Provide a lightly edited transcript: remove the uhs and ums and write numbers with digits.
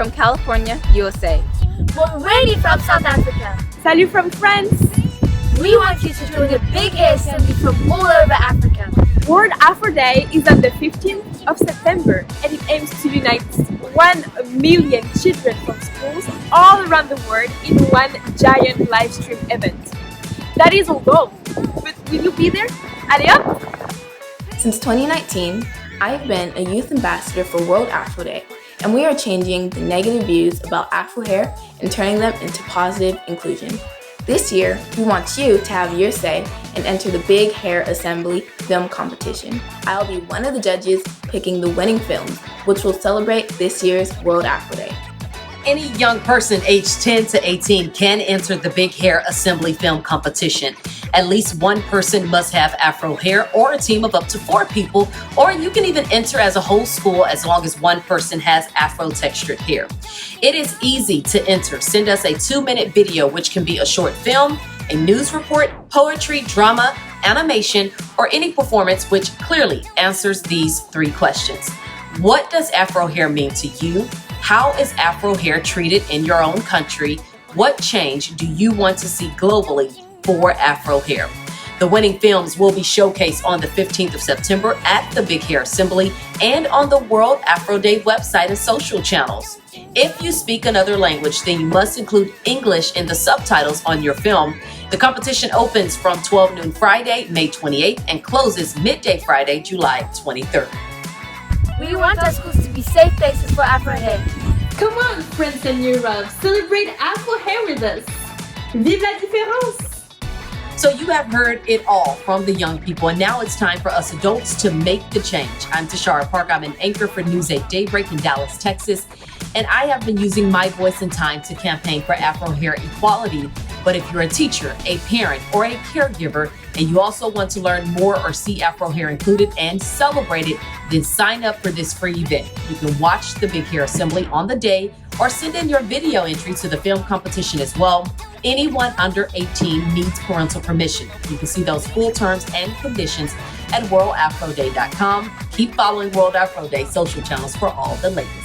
from California, USA. Moreni from South Africa. Salut from France. We want you to join the Big Hair Assembly from all over Africa. World Afro Day is on the 15th of September and it aims to unite 1 million children from schools all around the world in one giant live stream event. That is our goal. But will you be there? Allez hop! Since 2019, I've been a youth ambassador for World Afro Day, and we are changing the negative views about Afro hair and turning them into positive inclusion. This year, we want you to have your say and enter the Big Hair Assembly film competition. I'll be one of the judges picking the winning films, which will celebrate this year's World Afro Day. Any young person aged 10 to 18 can enter the Big Hair Assembly film competition. At least one person must have Afro hair or a team of up to 4 people, or you can even enter as a whole school as long as one person has Afro textured hair. It is easy to enter. Send us a 2-minute video, which can be a short film, a news report, poetry, drama, animation, or any performance which clearly answers these 3 questions. What does Afro hair mean to you? How is Afro hair treated in your own country? What change do you want to see globally for Afro hair? The winning films will be showcased on the 15th of September at the Big Hair Assembly and on the World Afro Day website and social channels. If you speak another language, then you must include English in the subtitles on your film. The competition opens from 12 noon Friday, May 28th, and closes midday Friday, July 23rd. We want our schools to be safe places for Afro hair. Come on, friends in Europe, celebrate Afro hair with us. Vive la différence! So you have heard it all from the young people, and now it's time for us adults to make the change. I'm Tashara Park. I'm an anchor for News 8 Daybreak in Dallas, Texas, and I have been using my voice and time to campaign for Afro hair equality. But if you're a teacher, a parent, or a caregiver, and you also want to learn more or see Afro hair included and celebrated, then sign up for this free event. You can watch the Big Hair Assembly on the day or send in your video entry to the film competition as well. Anyone under 18 needs parental permission. You can see those full terms and conditions at worldafroday.com. Keep following World Afro Day social channels for all the latest.